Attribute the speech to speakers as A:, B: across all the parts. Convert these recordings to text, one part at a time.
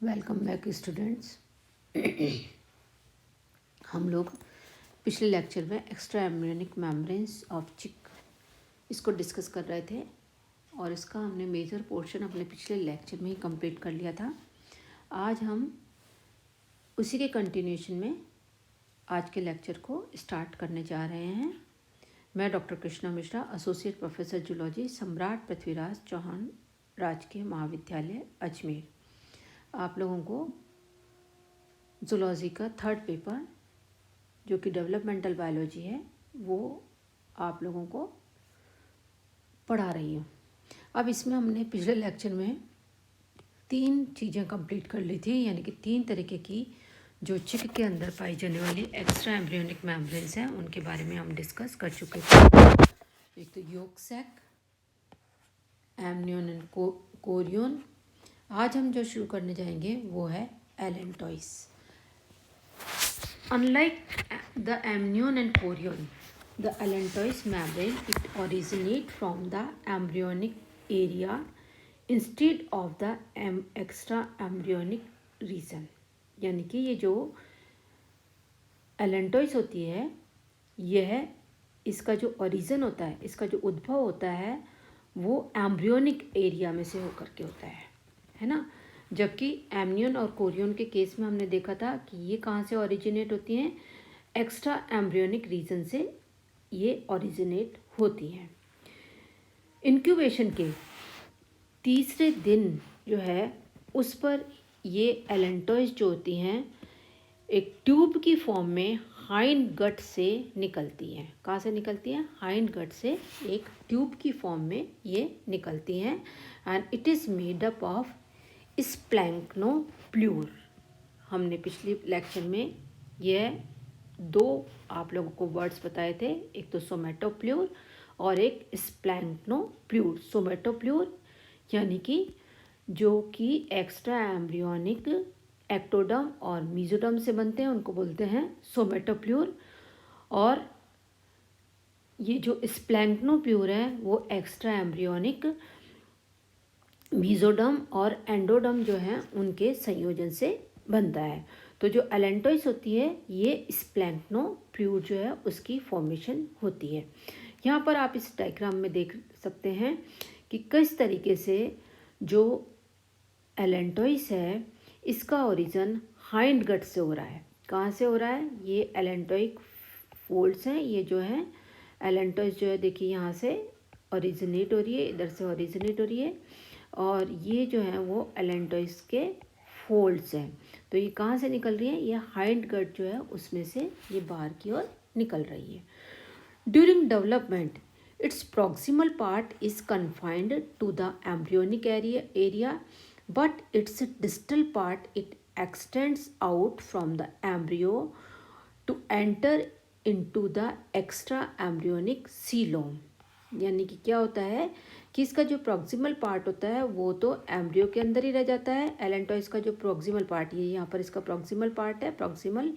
A: Welcome back students. हम लोग पिछले लेक्चर में एक्स्ट्रा एम्ब्रियोनिक मेम्ब्रेन्स ऑफ चिक इसको डिस्कस कर रहे थे और इसका हमने मेजर पोर्शन अपने पिछले लेक्चर में ही कंप्लीट कर लिया था। आज हम उसी के कंटिन्यूशन में आज के लेक्चर को स्टार्ट करने जा रहे हैं। मैं doctor Krishna Mishra, associate professor zoology, सम्राट पृथ्वीराज चौहान राजकीय महाविद्यालय अजमेर, आप लोगों को जूलॉजी का थर्ड पेपर जो कि डेवलपमेंटल बायोलॉजी है वो आप लोगों को पढ़ा रही हूँ। अब इसमें हमने पिछले लेक्चर में 3 चीज़ें कंप्लीट कर ली थी, यानी कि 3 तरीके की जो चिक के अंदर पाई जाने वाली एक्स्ट्रा एम्ब्रियोनिक मेम्ब्रेन्स हैं उनके बारे में हम डिस्कस कर चुके थे। एक तो yolk sac, amnion and chorion. आज हम जो शुरू करने जाएंगे वो है allantois. Unlike the amnion and chorion, the allantois membrane it originate from the embryonic area instead of the extra embryonic region। यानी कि ये जो एलेंटॉइस होती है यह इसका जो ओरिजिन होता है, इसका जो उद्भव होता है वो एम्ब्रियोनिक एरिया में से होकर के होता है ना। जबकि एमनियन और कोरियन के केस में हमने देखा था कि ये कहाँ से ओरिजिनेट होती हैं, एक्स्ट्रा एम्ब्रियोनिक रीजन से ये ओरिजिनेट होती हैं। इंक्यूबेशन के तीसरे दिन जो है उस पर ये एलेंटॉइस जो होती हैं एक ट्यूब की फॉर्म में हाइंड गट से निकलती हैं। कहाँ से निकलती हैं? हाइंड गट से एक ट्यूब की फॉर्म में ये निकलती हैं and it is made up of splanchnopleure. हमने पिछले लेक्चर में यह 2 आप लोगों को वर्ड्स बताए थे, एक तो सोमेटोप्ल्यूर और एक स्प्लैंक्नोप्ल्यूर। सोमेटोप्ल्यूर यानी कि जो कि एक्स्ट्रा एम्ब्रियोनिक एक्टोडर्म और मीजोडर्म से बनते हैं उनको बोलते हैं सोमेटोप्ल्यूर, और ये जो स्प्लैंक्नोप्ल्यूर है वो एक्स्ट्रा एम्ब्रियोनिक मीजोडर्म और एंडोडर्म जो हैं उनके संयोजन से बनता है। तो जो एलेंटॉइस होती है ये स्प्लैंक्नोप्ल्यूर जो है उसकी फॉर्मेशन होती है। यहाँ पर आप इस डायग्राम में देख सकते हैं कि किस तरीके से जो एलेंटॉइस है इसका ओरिजिन हाइंड गट से हो रहा है। कहाँ से हो रहा है? ये एलेंटॉइक फोल्ड्स हैं, ये जो है एलेंटॉइस जो है देखिए यहाँ से ओरिजिनेट हो रही है, इधर से ओरिजिनेट हो रही है, और ये जो है वो एलेंटॉइस के फोल्ड्स हैं। तो ये कहाँ से निकल रही है? ये हाइंड गट जो है उसमें से ये बाहर की ओर निकल रही है। During development its proximal part is confined to the embryonic area but its distal part it extends out from the embryo to enter into the extra embryonic coelom। यानी कि क्या होता है कि इसका जो प्रॉक्सिमल पार्ट होता है वो तो एम्ब्रियो के अंदर ही रह जाता है। एलेंटॉइस का जो प्रॉक्सिमल पार्ट, ये यहाँ पर इसका प्रॉक्सिमल पार्ट है, प्रॉक्सिमल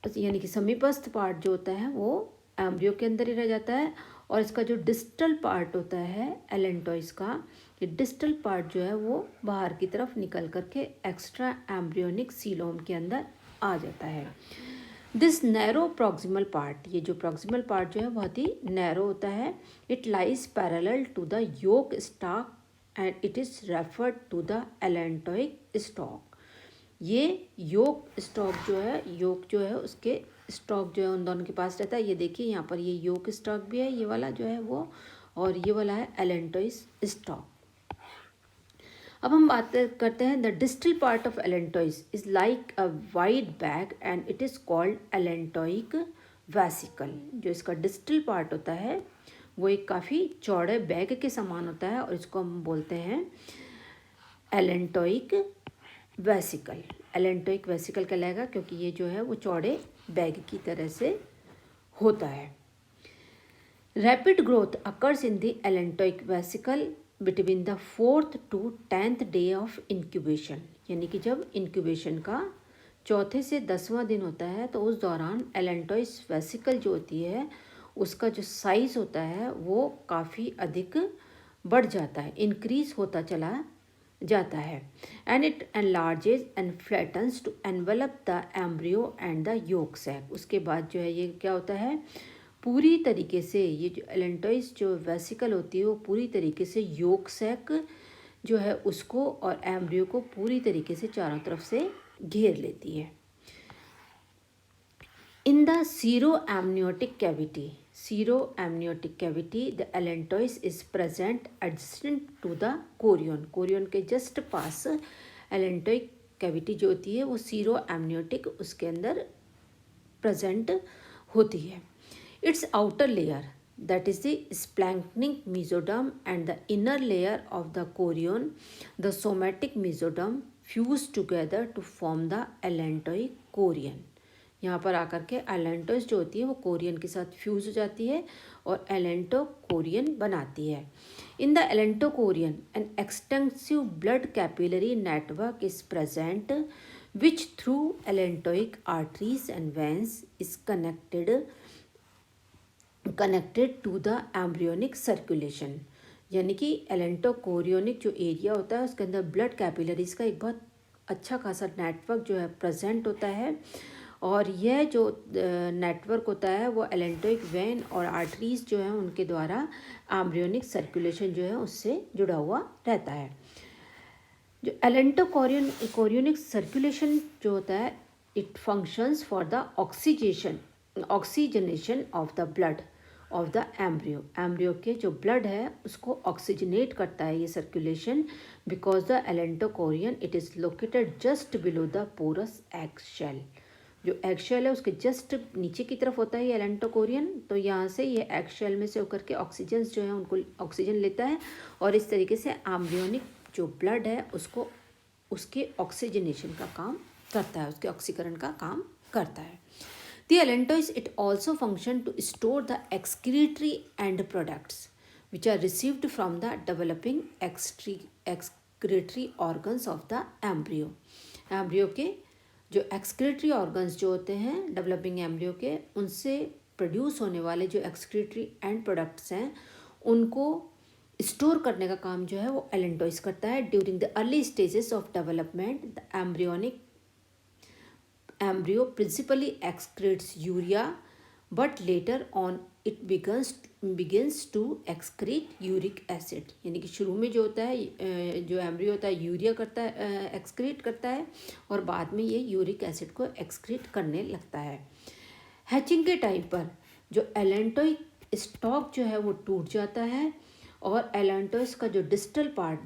A: यानी कि समीपस्थ पार्ट जो होता है वो एम्ब्रियो के अंदर ही रह जाता है, और इसका जो डिस्टल पार्ट होता है एलेंटॉइस का, ये डिस्टल पार्ट जो है वो बाहर की तरफ निकल करके एक्स्ट्रा एम्ब्रियोनिक सीलोम के अंदर आ जाता है। दिस नैरो प्रॉक्सिमल पार्ट, ये जो प्रॉक्सिमल पार्ट जो है बहुत ही नैरो होता है। It lies parallel to the yolk stalk and it is referred to the allantoic stalk. ये योक स्टॉक जो है, योक जो है उसके स्टॉक जो है उन दोनों के पास रहता है। ये देखिए यहाँ पर ये योक स्टॉक भी है, ये वाला जो है वो, और ये वाला है एलेंटोइस स्टॉक। अब हम बात करते हैं the distal part of allantois is like a wide bag and it is called allantoic vesicle. जो इसका डिस्टल पार्ट होता है वो एक काफ़ी चौड़े बैग के समान होता है और इसको हम बोलते हैं एलेंटोइक वेसिकल। एलेंटोइक वेसिकल कहलाएगा क्योंकि ये जो है वो चौड़े बैग की तरह से होता है। Rapid growth occurs in the allantoic vesicle between the 4th to 10th day of incubation. यानी कि जब इंक्यूबेशन का 4थे से 10वां दिन होता है तो उस दौरान एलेंटोइस वेसिकल जो होती है उसका जो साइज़ होता है वो काफ़ी अधिक बढ़ जाता है, इंक्रीज़ होता चला जाता है and it enlarges and flattens to envelop the embryo and the yolk sac. उसके बाद जो है ये क्या होता है, पूरी तरीके से ये जो एलेंटोइस जो वेसिकल होती है वो पूरी तरीके से योक सैक जो है उसको और एम्ब्रियो को पूरी तरीके से चारों तरफ से घेर लेती है। In the seroamniotic cavity, the allantois is present adjacent to the chorion. Chorion के just पास allantoic cavity जो होती है वो seroamniotic उसके अंदर present होती है. Its outer layer, that is the splanchnic mesoderm, and the inner layer of the chorion, the somatic mesoderm, fuse together to form the allantoic chorion. यहाँ पर आकर के एलेंटोस जो होती है वो कोरियन के साथ फ्यूज हो जाती है और एलेंटो कोरियन बनाती है। In the allantochorion an extensive blood capillary network is present which through allantoic arteries and veins is connected to the embryonic circulation. यानी कि एलेंटो कोरियोनिक जो एरिया होता है उसके अंदर ब्लड कैपिलरीज का एक बहुत अच्छा खासा नेटवर्क जो है प्रेजेंट होता है और यह जो नेटवर्क होता है वो एलेंटोइक वेन और आर्टरीज जो हैं उनके द्वारा एम्ब्रियोनिक सर्कुलेशन जो है उससे जुड़ा हुआ रहता है। जो एलेंटो कोरियोनिक सर्कुलेशन जो होता है it functions for the oxygenation of the blood of the embryo के जो ब्लड है उसको ऑक्सीजनेट करता है ये circulation because the allantochorion it is located just below the porous egg shell. जो एग शेल है उसके जस्ट नीचे की तरफ होता है ये एलेंटोकोरियन, तो यहाँ से ये एग शेल में से होकर के ऑक्सीजन जो है उनको ऑक्सीजन लेता है और इस तरीके से एम्ब्रियोनिक जो ब्लड है उसको उसके ऑक्सीजनेशन का काम करता है, उसके ऑक्सीकरण का काम करता है। The allantois it also function to store the excretory and products which are received from the developing excretory organs of the embryo के जो एक्सक्रीटरी ऑर्गन्स जो होते हैं डेवलपिंग एम्ब्रियो के उनसे प्रोड्यूस होने वाले जो एक्सक्रीटरी एंड प्रोडक्ट्स हैं उनको स्टोर करने का काम जो है वो एलेंटोइस करता है। During the early stages of development the embryo principally excretes urea but later on it begins to excrete uric acid. यानी कि शुरू में जो होता है जो एम्ब्रियो होता है यूरिया करता है एक्सक्रीट करता है और बाद में ये यूरिक एसिड को एक्सक्रीट करने लगता है। हैचिंग के टाइम पर जो एलेंटोइक स्टॉक जो है वो टूट जाता है और एलेंटोइस का जो डिस्टल पार्ट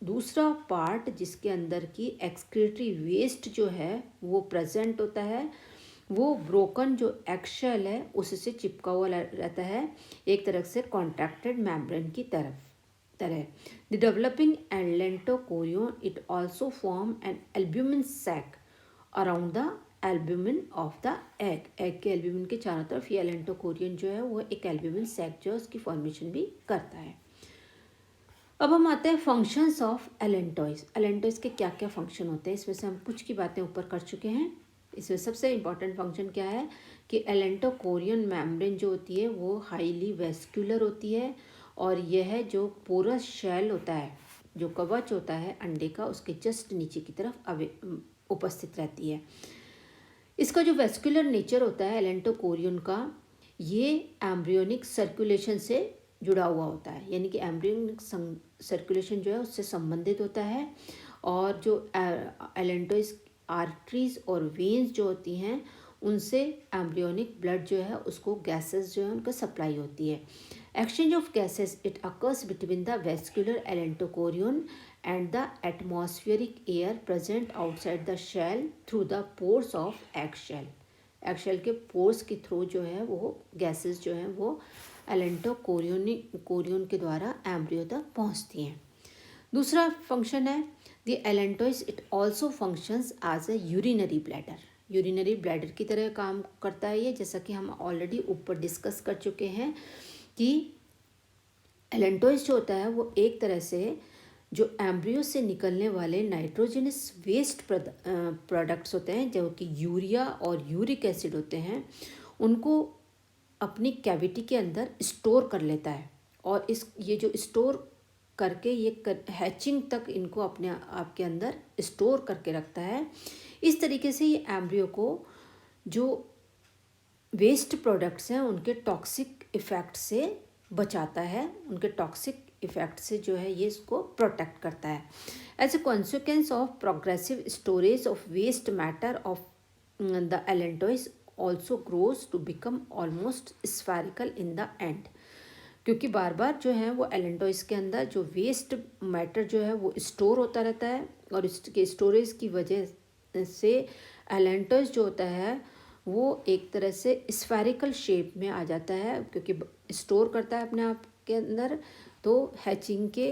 A: दूसरा पार्ट जिसके अंदर की एक्सक्रीटरी वेस्ट जो है वो प्रेजेंट होता है वो ब्रोकन जो एक्शेल है उससे चिपका हुआ रहता है एक तरह से कॉन्ट्रैक्टेड मेम्ब्रेन की तरह। The developing allantochorion it also form an albumin sac around the albumin of the egg के एल्ब्यूमिन के चारों तरफ ये एलेंटोकोरियन जो है वो एक एल्ब्यूमिन सैक जो है उसकी फॉर्मेशन भी करता है। अब हम आते हैं फंक्शंस ऑफ एलेंटोइस के क्या क्या फंक्शन होते हैं। इसमें से हम कुछ की बातें ऊपर कर चुके हैं। इसमें सबसे इम्पॉर्टेंट फंक्शन क्या है कि एलेंटोकोरियन मेम्ब्रेन जो होती है वो हाईली वेस्कुलर होती है और यह जो पोरस शेल होता है जो कवच होता है अंडे का उसके जस्ट नीचे की तरफ उपस्थित रहती है। इसका जो वेस्कुलर नेचर होता है एलेंटोकोरियन का ये एम्ब्रियोनिक सर्कुलेशन से जुड़ा हुआ होता है, यानी कि एम्ब्रियोनिक सर्कुलेशन जो है उससे संबंधित होता है और जो एलेंटोइस आर्टरीज और वेन्स जो होती हैं उनसे एम्ब्रियोनिक ब्लड जो है उसको गैसेस जो है उनका सप्लाई होती है। Exchange of gases it occurs between the vascular allantochorion and the atmospheric air present outside the shell through the pores of egg shell के पोर्स के थ्रू जो है वो गैसेस जो हैं वो एलेंटोकोरियन के द्वारा एम्ब्रियो तक पहुंचती हैं। दूसरा फंक्शन है the allantois it also functions as a urinary bladder की तरह काम करता है ये, जैसा कि हम ऑलरेडी ऊपर डिस्कस कर चुके हैं कि एलेंटोइस जो होता है वो एक तरह से जो एम्ब्रियो से निकलने वाले नाइट्रोजनस वेस्ट प्रोडक्ट्स होते हैं जो कि यूरिया और यूरिक एसिड होते हैं उनको अपनी कैविटी के अंदर स्टोर कर लेता है और ये जो स्टोर करके ये हैचिंग तक इनको अपने आप के अंदर स्टोर करके रखता है। इस तरीके से ये एम्ब्रियो को जो वेस्ट प्रोडक्ट्स हैं उनके टॉक्सिक इफ़ेक्ट से बचाता है, उनके टॉक्सिक इफ़ेक्ट से जो है ये इसको प्रोटेक्ट करता है। As a consequence of progressive storage of waste matter of the allantois also grows to become almost spherical in the end. क्योंकि बार बार जो है वो एलेंटोइस के अंदर जो वेस्ट मैटर जो है वो स्टोर होता रहता है, और इसके स्टोरेज की वजह से एलेंटोइस जो होता है वो एक तरह से स्फेरिकल शेप में आ जाता है, क्योंकि स्टोर करता है अपने आप के अंदर। तो हैचिंग के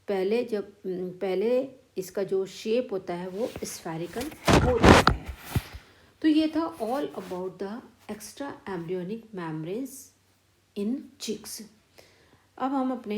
A: पहले इसका जो शेप होता है वो स्फेरिकल हो जाता है। तो ये था all about the extra embryonic membranes in chicks. अब हम अपने